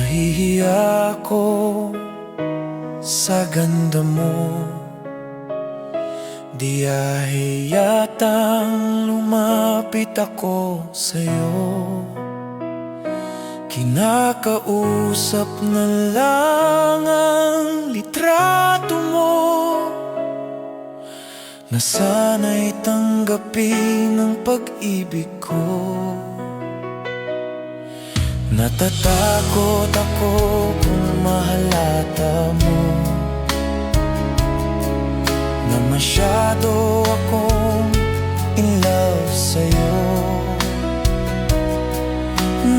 Nahihiya ako sa ganda mo. Di yatang lumapit ako sa'yo. Kinakausap na lang ang litrato mo, na sana'y tanggapin ang pag-ibig ko. Natatakot ako kung mahalata mo na masyado akong in love sa'yo.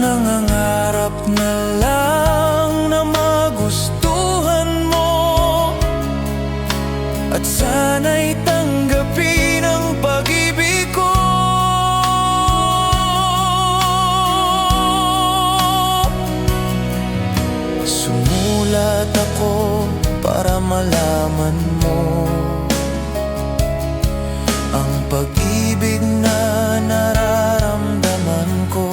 Nangangarap na lang na magustuhan mo, at sana'y tanggapin ang pag-ibig ko. Sumulat ako para malaman mo ang pag-ibig na nararamdaman ko.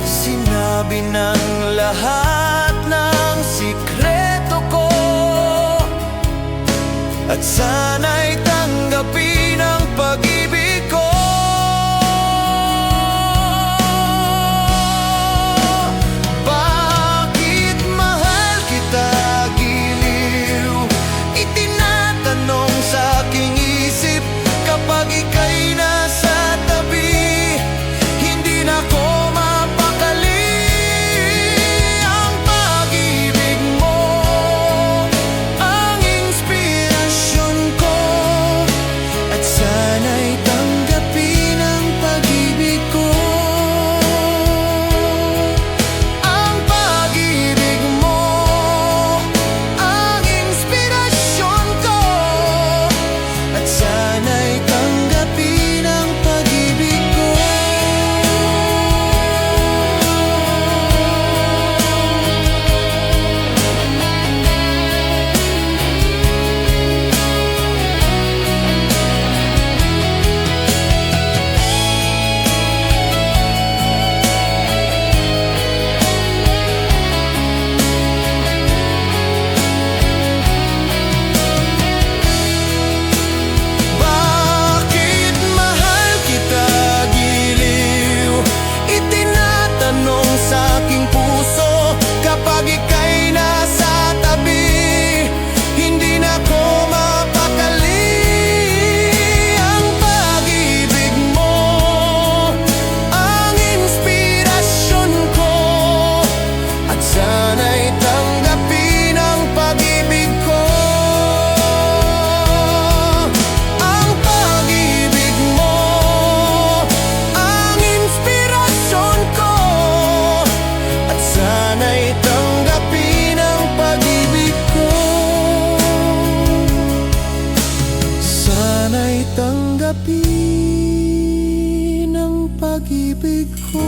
Sinabi ng lahat ng sikreto ko, at sana'y tanggapin ang pag-ibig ko. Bakit mahal kita giliw? Itinatanong sa aking isip kapag ika'y nasa tabi. Hindi na ko mapakali. Ang pag-ibig mo ang inspirasyon ko, at sana'y tanggapin ang pag-ibig ko. Ang pag-ibig mo ang inspirasyon ko, at sana'y tanggapin ang pag-ibig ko. Bakit mahal kita giliw? Itinatanong sa aking puso kapag ika'y nasa tabi. Hindi na ko mapakali. Ang pag-ibig mo ang inspirasyon ko, at sana'y tanggapin ang pag-ibig ko. Ang pag-ibig mo ang inspirasyon ko, at sana'y tanggapin ang pag-ibig ko. Sana'y tanggapin ang pag-ibig ko.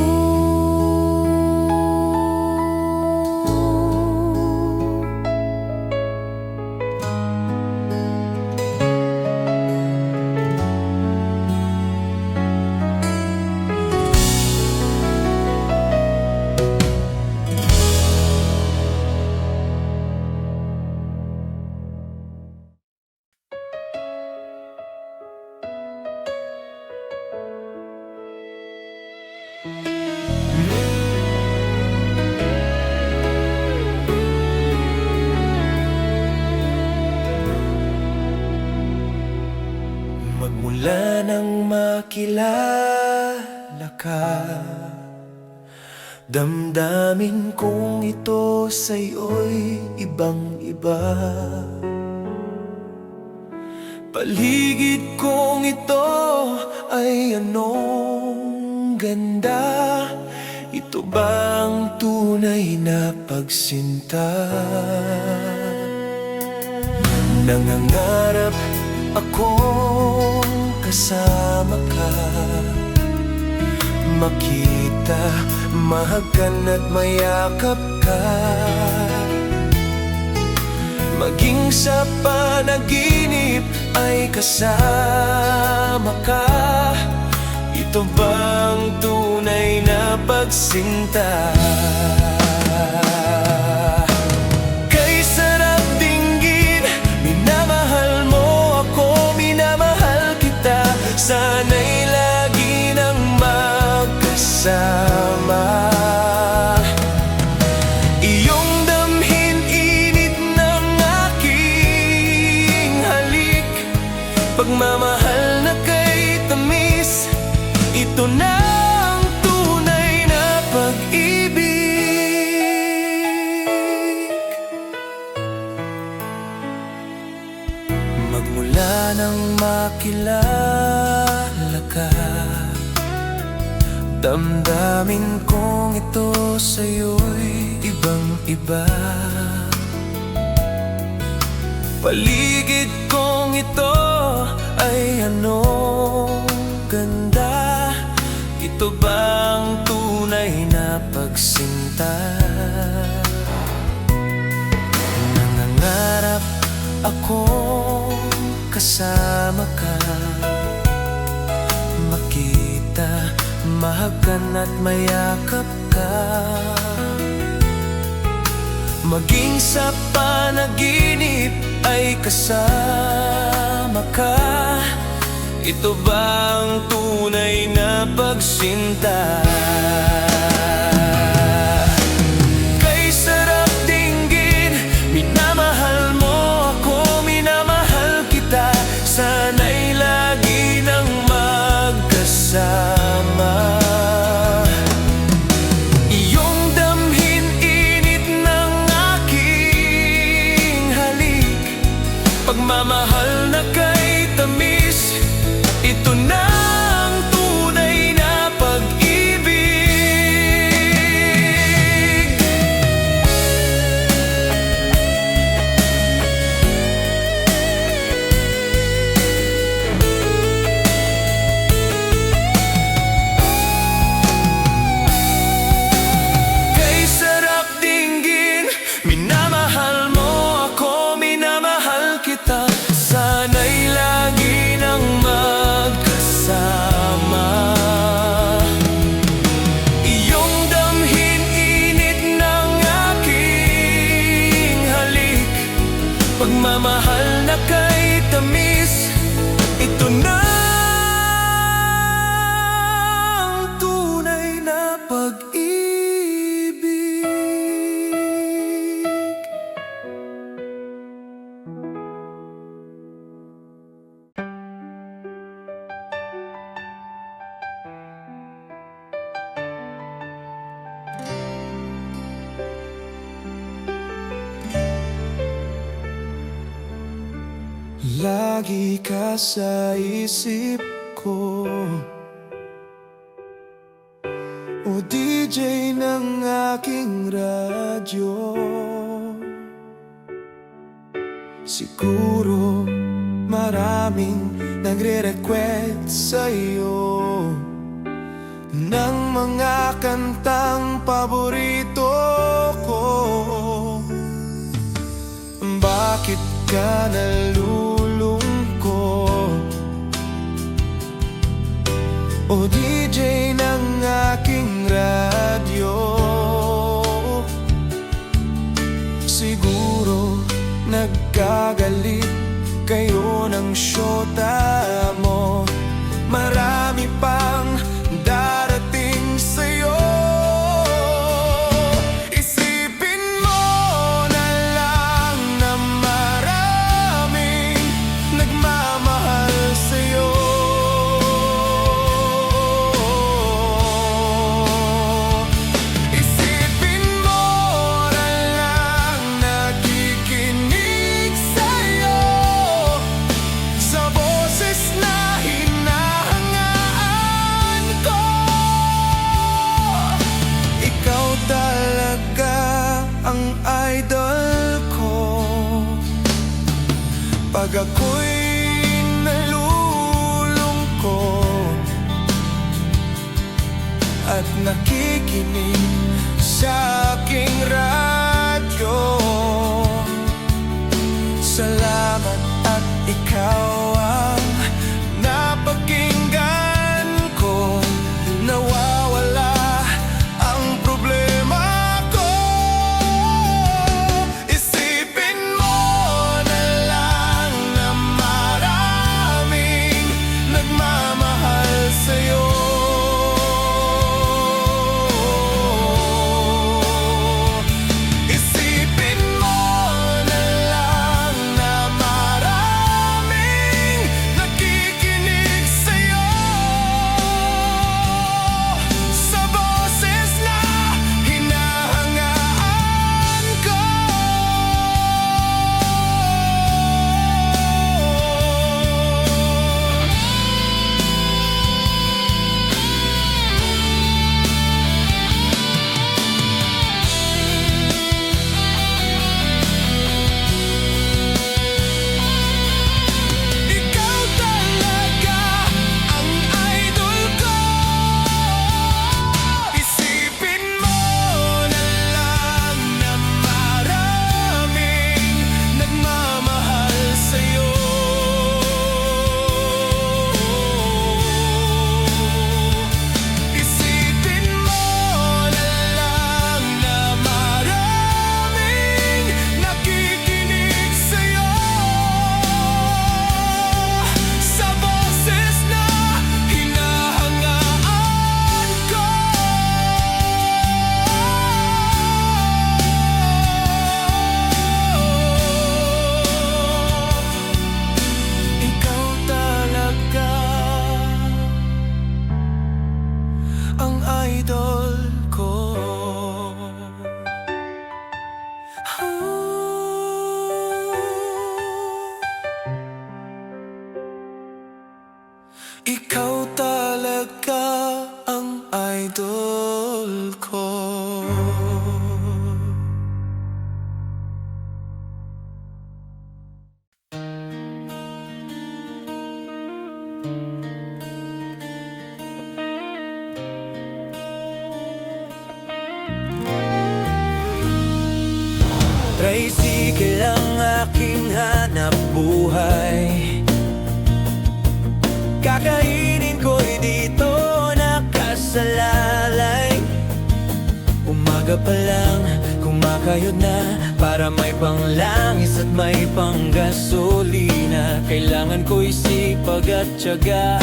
Magmula nang makilala ka, damdamin kong ito sa'yo'y ibang-iba. Paligid kong ito ay anong ganda. Ito ba ang tunay na pagsinta? Nangangarap akong kasama ka, makita, mahagan at mayakap ka, maging sa panaginip ay kasama ka. Ito bang tunay na pagsinta. Kay sarap dinggin, minamahal mo ako, minamahal kita. Sana'y lagi nang magkasama. Iyong damhin init ng aking halik, pagmamahal na kay tamis, ito na ang tunay na pag-ibig. Magmula nang makilala ka, damdamin kong ito sa'yo'y ibang-iba. Paligid kong ito ay anong ganda. Ito bang tunay na pagsinta? Nangangarap akong kasama ka, makita, mahagan at mayakap ka, maging sa panaginip ay kasama ka. Ito bang tunay na pagsinta? Kay sarap dinggin, minamahal mo ako, minamahal kita. Sana'y lagi nang magkasama. Iyong damhin init ng aking halik, pagmamahal na kay tamis, ito na ang tunay na pag-ibig. Kay sarap dinggin, minamahal mo ako, minamahal kita. Sana'y lagi nang magkasama. Iyong damhin init ng aking halik, pagmamahal na kay tamis, ito na ang tunay na pag-ibig. Lagi ka sa isip ko, o DJ ng aking radyo. Siguro maraming nagre-request sa'yo ng mga kantang paborito ko. Bakit ka nalulungkot, o DJ ng aking radyo? Siguro nagkagalit kayo ng syota mo, marami pang darating sa'yo. Isipin mo na lang na maraming nagmamahal sa'yo. Isipin mo na lang nakikinig sa'yo sa boses na hinahangaan ko. Ikaw talaga ang idol ko. Pag ako'y nalulungkot at nakikinig sa aking radyo, salamat at ikaw ang napakinggan ko. Nawawala ko. Tricycle ang aking hanap buhay. Kakainin ko'y dito nakasalalay. Umaga pa lang, kumakayod na, para may panglangis at may panggasolina. Kailangan ko'y sipag at tiyaga,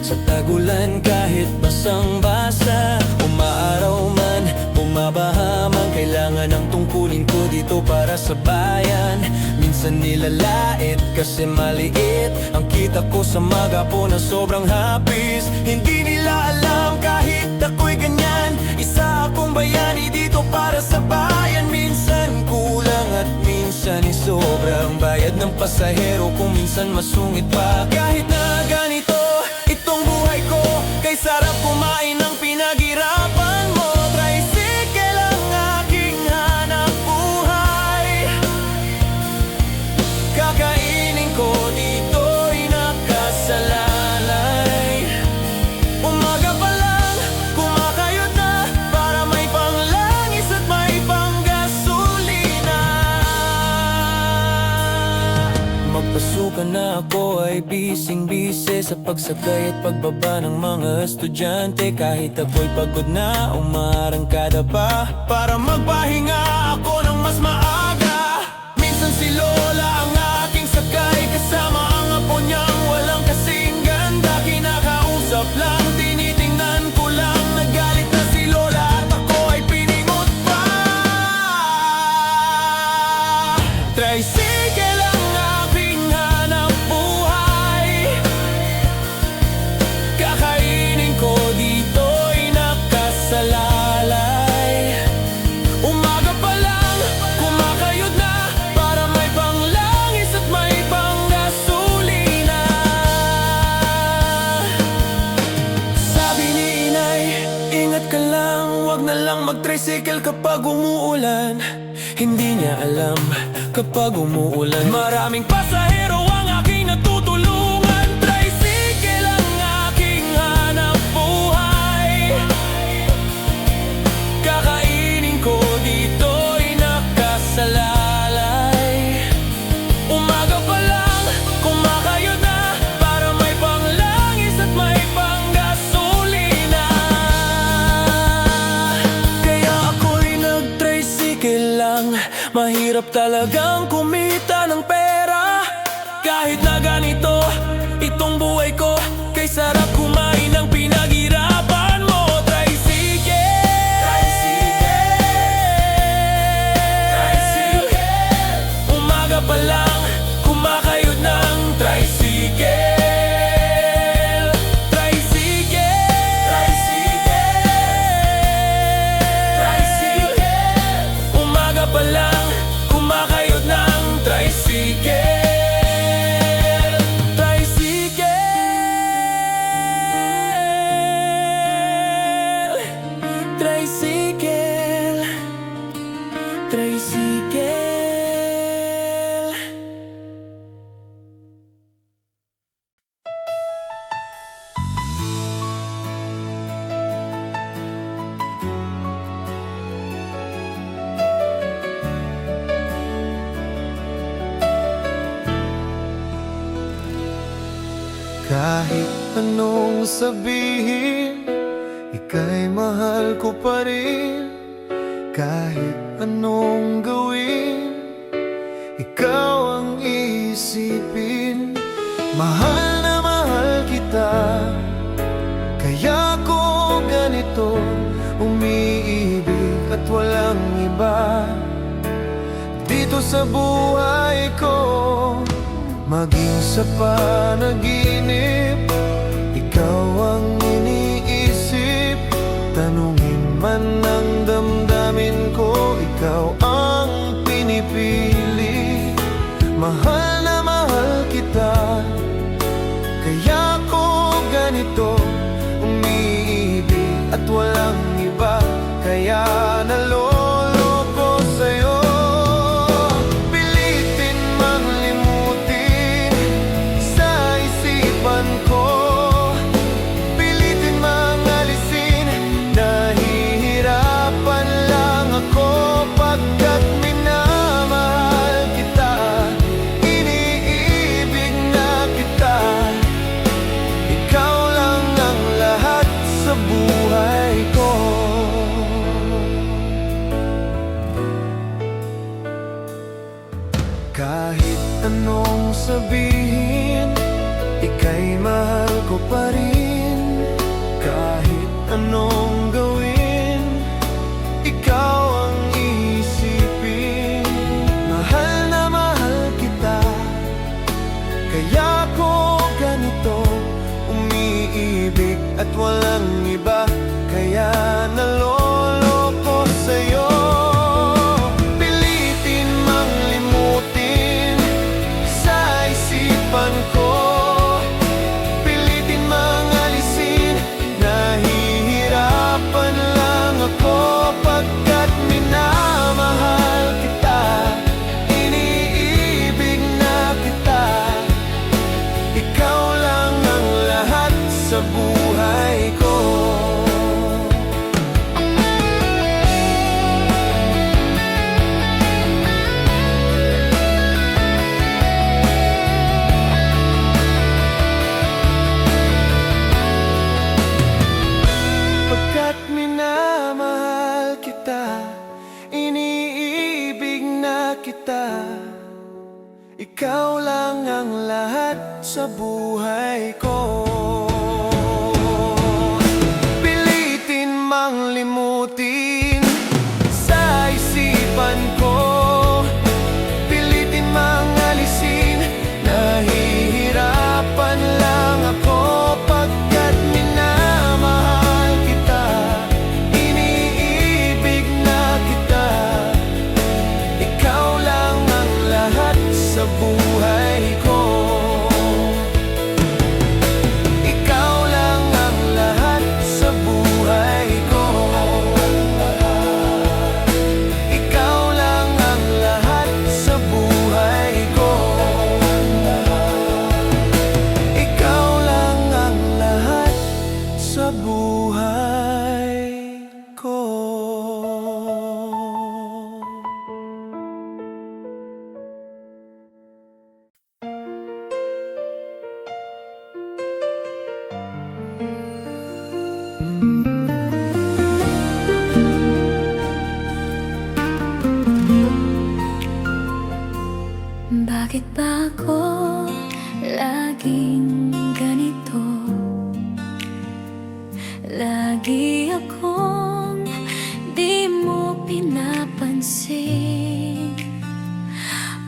sa tagulan kahit basang-basa. Umaaraw man, bumabaha man, kailangan ang tungkulin ko dito para sa bayan. Minsan nilalait kasi maliit ang kita ko sa magapo na sobrang hapis. Hindi nila alam kahit ako'y ganyan, isa akong bayani dito para sa bayan. Minsan kulang at minsan sobrang bayad ng pasahero, kung minsan masungit pa. Kahit na ganito itong buhay ko, kay sarap kumain ng pinaghirapan mo. Tricycle ang aking hanap buhay. Kakainin ko dito'y nakasalalay. Umaga pa lang, kumakayod na, para may panglangis at may panggasolina. Magpasukan na ako ay bising-bise sa pagsakay at pagbaba ng mga estudyante. Kahit ako'y pagod na, umaarangkada pa, para magpahinga ako ng mas maaga. Minsan si Lola ang aking sakay, kasama ang apo niyang walang kasing ganda. Kinakausap lang, tinitingnan ko lang, nagalit na si Lola at ako ay piningot pa. Tricycle ang aking hanap buhay. Kakainin ko dito'y nakasalalay. Umaga pa lang, kumakayod na, para may panglangis at may panggasolina. Sabi ni inay, ingat ka lang, wag na lang mag-tricycle kapag umuulan. Hindi niya alam, kapag umuulan maraming pasahero ang aking natutulungan. Tricycle ang aking hanap buhay. Kakainin ko dito'y nakasalalay. Umaga pa lang, kumakayod na, para may panglangis at may panggasolina. Kaya ako'y nag-tricycle lang. Mahirap talagang kumita ng pera. Kahit na ganito itong buhay ko, kay sarap kumain ng pinaghirapan mo. Tricycle, umaga pa lang, kumakayod ng tricycle. Tricycle, umaga pa lang, kumakayod ng tricycle. Tricycle, tricycle. Kahit anong sabihin, ika'y mahal ko pa rin. Kahit anong gawin, ikaw ang isipin. Mahal na mahal kita, kaya ko ganito umiibig at walang iba. Dito sa buhay ko, maging sa panaginip, ikaw ang iniisip. Tanungin man ang damdamin ko, ikaw ang pinipili. Mahal na mahal kita, kaya ko ganito umiibig at walang iba. pa rin. Kahit anong gawin, ikaw ang iisipin. Mahal na mahal kita, kaya ko ganito umiibig at walang iba. Kaya naloloko sa'yo. Pilitin mang limutin sa isipan ko, pilitin mang alisin, nahihirapan lang ako. Pagkat minamahal kita, iniibig na kita, ikaw lang ang lahat sa buhay ko. Pagkat minamahal kita, iniibig na kita, ikaw lang ang lahat sa buhay ko. Pilitin mang limutin sa isipan ko, pilitin mang alisin, nahihirapan lang ako. Pagkat minamahal kita, iniibig na kita, ikaw lang ang lahat sa buhay ko. Ikaw lang ang lahat sa buhay ko. Ikaw lang ang lahat sa buhay ko. Ikaw lang ang lahat sa buhay ko. Bakit ba ako laging ganito? Lagi akong di mo pinapansin.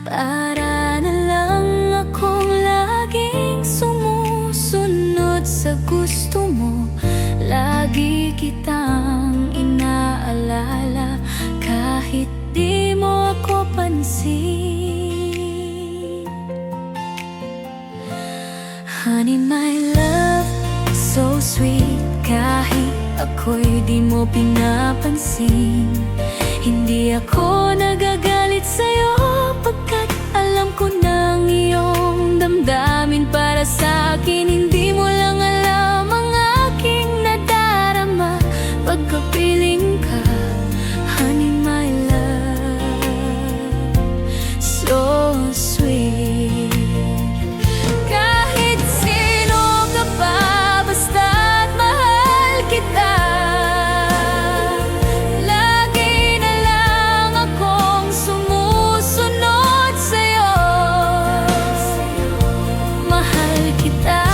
Para na lang akong laging sumusunod sa gusto mo. Lagi kitang inaalala kahit di mo ako pansin. Honey, my love, so sweet. Kahit ako'y di mo pinapansin, hindi ako nagagalit sa'yo, pagkat alam ko nang iyong damdamin para sa'kin. Hindi mo lang alam ang aking nadarama pagkapiling ka. Honey, my love, so sweet. Kahit sino ka pa, basta't mahal kita, lagi na lang akong sumusunod sa'yo. Mahal kita,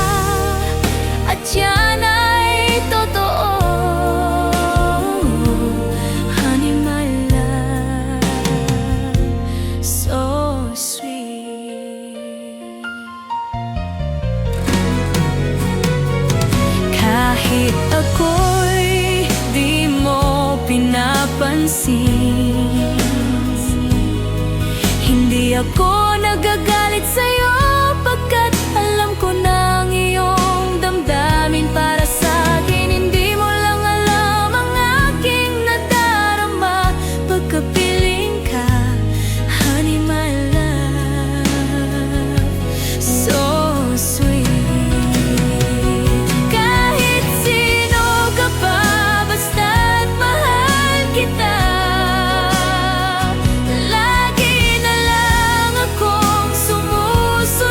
at yan ay totoo. Honey, my love, so sweet. Kahit ako'y di mo pinapansin, hindi ako nagagalit sa'yo, pagkat alam ko nang iyong damdamin para sa'kin. Hindi mo lang alam ang aking nadarama pagkapiling ka. Honey, my love, so sweet. Kahit sino ka pa, basta't mahal kita, lagi na lang akong sumusunod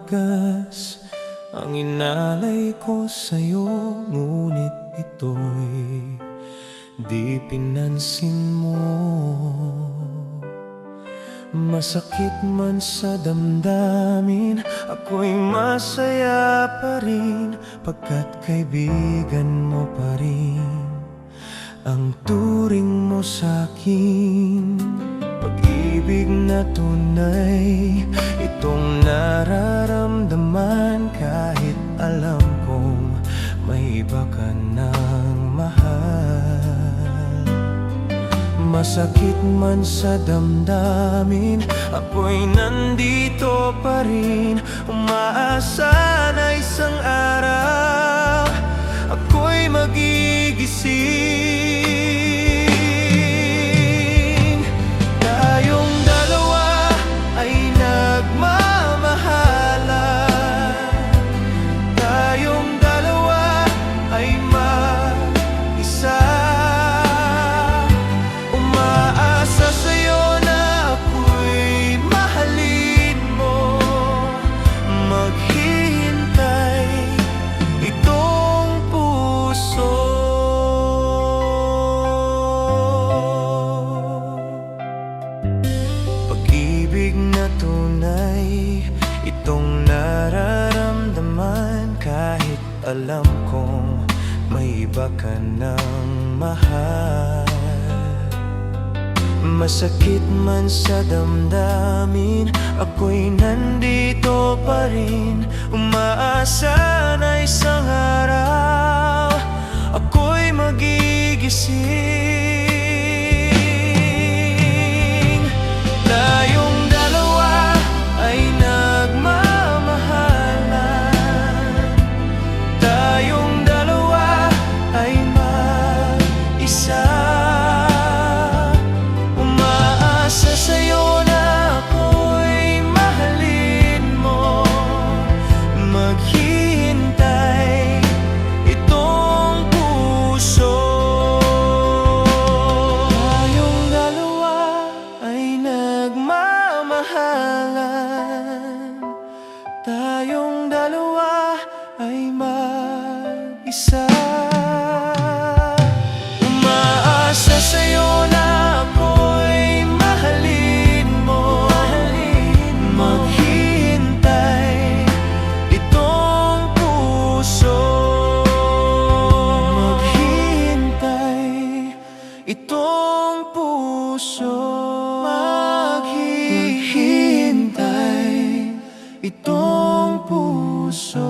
matigas ang inalay ko sa'yo, ngunit ito'y di pinansin mo. Masakit man sa damdamin, ako'y masaya pa rin, pagkat kaibigan mo pa rin ang turing mo sa'kin. Pag-ibig na tunay, itong nararamdaman, kahit alam kong may iba ka ng mahal. Masakit man sa damdamin, ako'y nandito pa rin, umaasa na isang araw ako'y magigising. Tayong dalawa ay nagmamahalan, tayong dalawa ay mag-isa. Umaasa sa'yo na ako'y mahalin mo, maghihintay itong puso. Pag-ibig na tunay, itong nararamdaman, kahit alam kong may iba ka ng mahal. Masakit man sa damdamin, ako'y nandito pa rin, umaasa na isang araw ako'y magigising. Tayong dalawa ay nagmamahalan, tayong dalawa ay mag-isa. Umaasa sa'yo na ako'y mahalin mo, maghihintay itong puso. Tayong dalawa ay nagmamahalan, tayong dalawa ay mag-isa. Umaasa sa'yo na ako'y mahalin mo, maghihintay itong puso, maghihintay itong puso, maghihintay itong puso.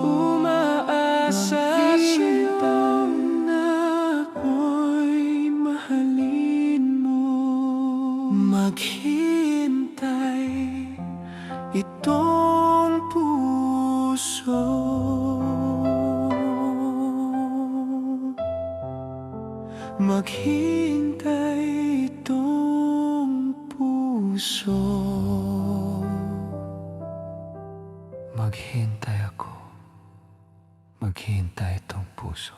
Umaasa sa'yo na ako'y mahalin mo, maghihintay itong puso, maghihintay itong puso. Maghihintay ako, maghihintay itong puso.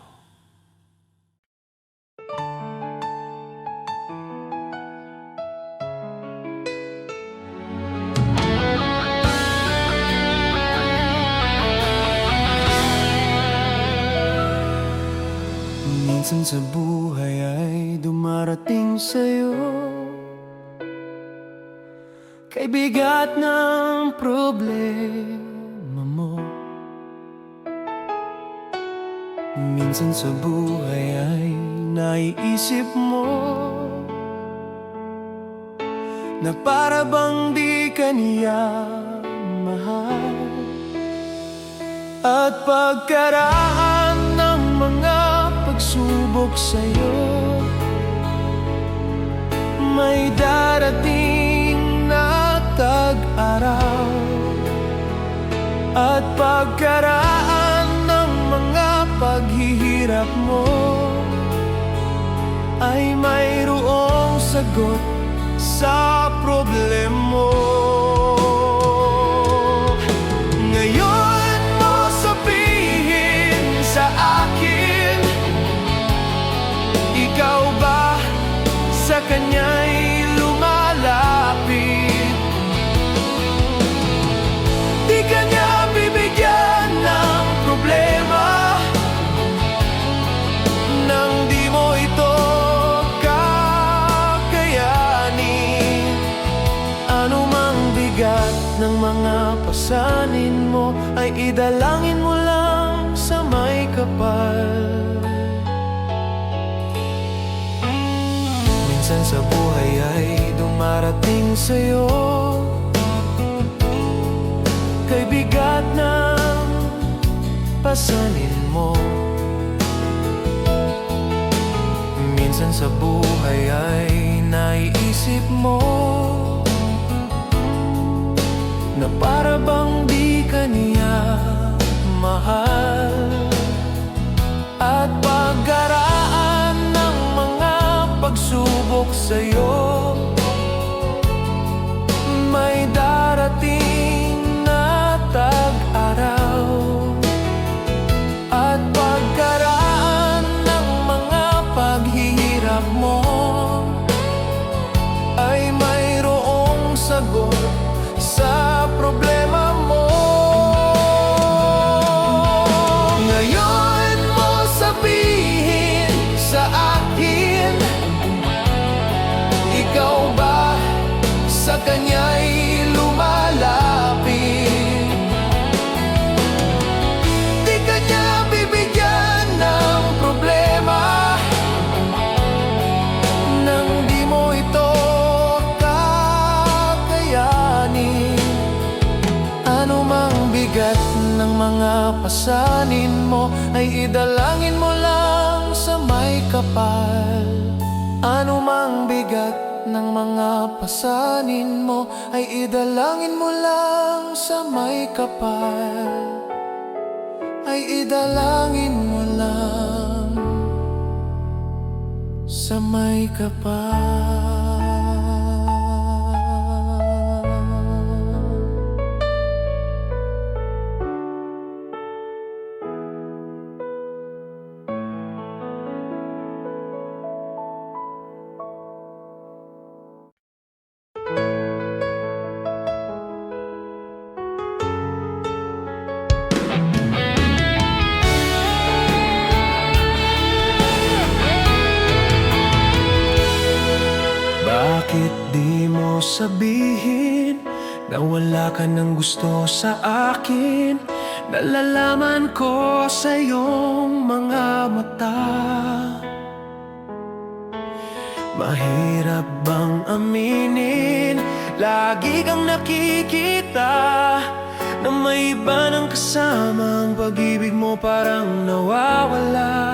Minsan sa buhay ay dumarating sa'yo, kay bigat ng problema mo. Minsan sa buhay ay naiisip mo na para bang di ka niya mahal. At pagkaraan ng mga pagsubok sa'yo, may darating na tag-araw. At pagkaraan ng mga paghihirap mo, ay mayroong sagot sa problema mo. Ngayon mo sabihin sa akin, ikaw ba sa kanya'y lumalapit? Di ka mga pasanin mo ay idalangin mo lang sa may kapal. Minsan sa buhay ay dumarating sa'yo kay bigat ng pasanin mo. Minsan sa buhay ay naiisip mo na para bang di ka niya mahal. At pagkaraan ng mga pagsubok sa'yo, may darating na tag-araw. At pagkaraan ng mga paghihirap mo, ay mayroong sagot sa problema mo. Ngayon mo sabihin sa akin, ikaw ba sa kanya'y lumalapit? Di ka niya bibigyan ng problema nang di mo ito kakayanin. Ano mang bigat ng mga pasanin mo ay idalangin mo lang sa may kapal. Ano mang bigat ng mga pasanin mo ay idalangin mo lang sa may kapal. Ay idalangin mo lang sa may kapal. Bakit di mo sabihin na wala ka ng gusto sa akin? Nalalaman ko sa iyong mga mata. Mahirap bang aminin? Lagi kang nakikita na may iba ng kasama. Ang pag-ibig mo parang nawawala.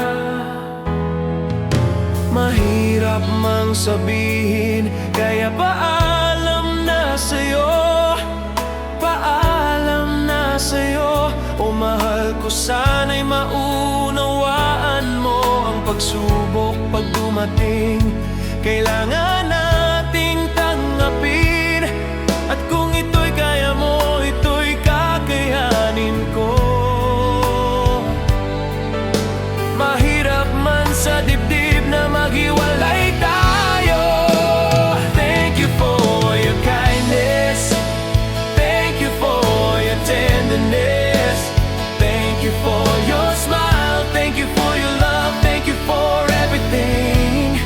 Mahirap mang sabihin, kaya paalam na sa'yo. Paalam na sa'yo. O mahal ko, sana'y maunawaan mo ang pagsubok pag dumating. Kailangan nating tanggapin. At kung ito'y kaya mo, ito'y kakayanin ko. Mahirap man sa dibdib na maghiwalay tayo. Thank you for your kindness. Thank you for your tenderness. Thank you for your smile. Thank you for your love. Thank you for everything.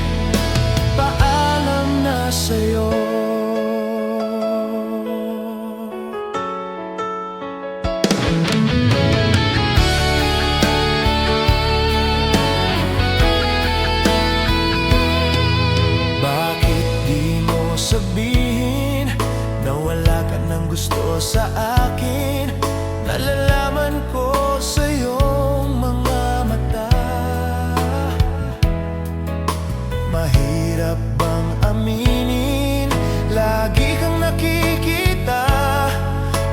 Paalam na sa'yo. Sabihin na wala ka ng gusto sa akin. Nalalaman ko sa iyong mga mata. Mahirap bang aminin? Lagi kang nakikita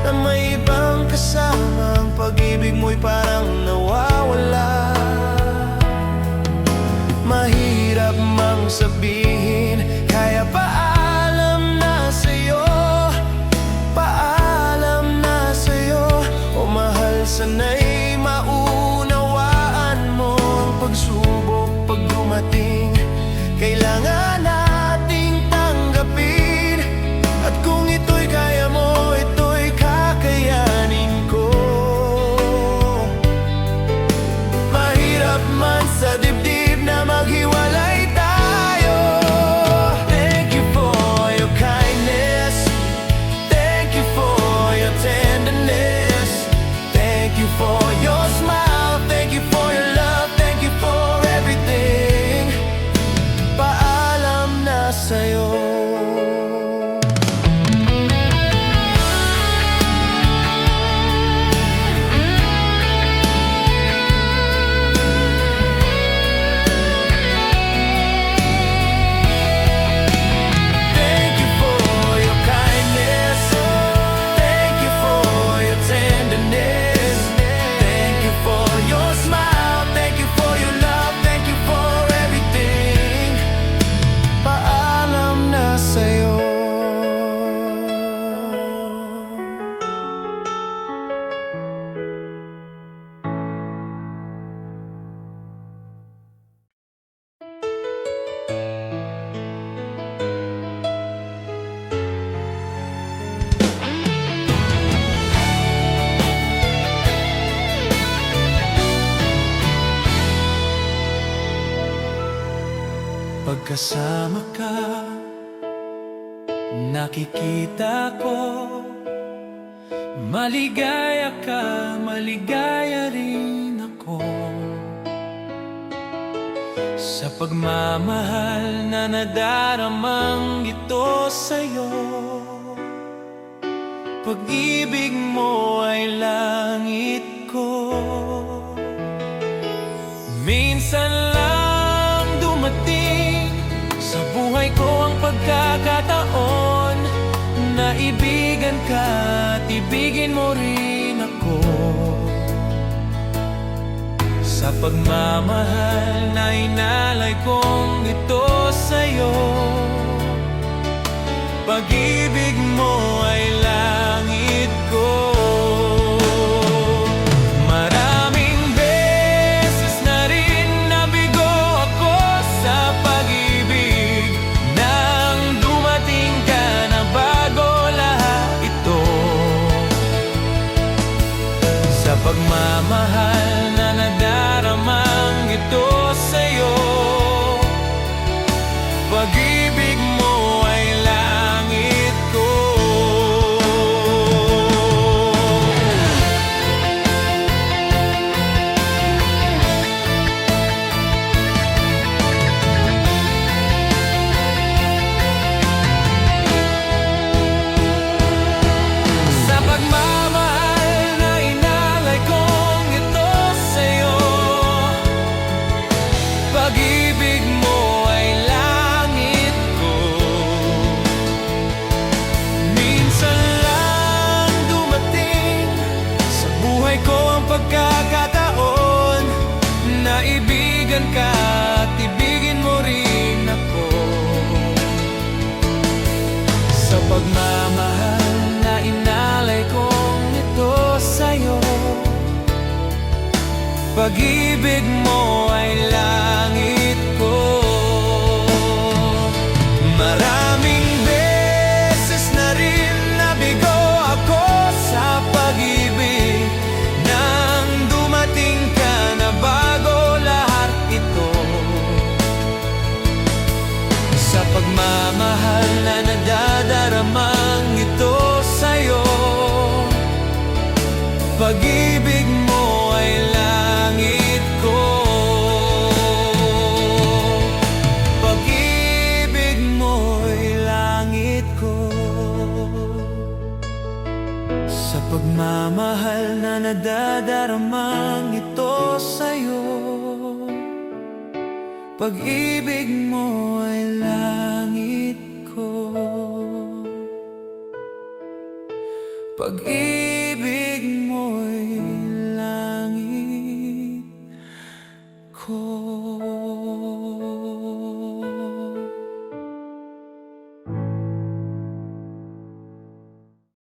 na may ibang kasama. Ang pag-ibig mo'y parang nawawala. Mahirap mang sabihin, kaya paalam na sa'yo. Paalam na sa'yo. O mahal, sana'y maunawaan mo ang pagsubok pag dumating. Kailangan nating tanggapin. At kung ito'y kaya mo, ito'y kakayanin ko. Mahirap man sa dibdib na maghiwalay tayo. pagkasama ka, nakikita ko maligaya ka, maligaya rin ako. Sa pagmamahal na nadaramang ito sa'yo, pag-ibig mo ay langit ko. Minsan lang dumating sa buhay ko ang pagkakataon na ibigan ka at ibigin mo rin ako. Sa pagmamahal na inalay kong ito sa'yo, pag-ibig mo ay langit ko. Maraming beses na rin nabigo ako sa pag-ibig, nang dumating ka na bago lahat ito. Sa pagmamahal na nadaramang ito sa'yo, pag-ibig mo ay langit ko. Sa pagmamahal na inalay kong ito sa'yo, pag-ibig mo ay langit ko. Minsan lang dumating sa buhay ko ang pagkakataon na ibigan ka at ibigin mo rin ako. Sa pagmamahal na inalay kong ito sa'yo, pag-ibig mo ay langit ko. Maraming beses na rin nabigo ako sa pag-ibig, nang dumating ka na bago lahat ito. Sa pagmamahal na nadadaramang ito sa'yo, pag-ibig mo ay langit ko. Pag-ibig mo ay langit ko. Sa pagmamahal na nadadaramang ito sa'yo, pag-ibig mo ay langit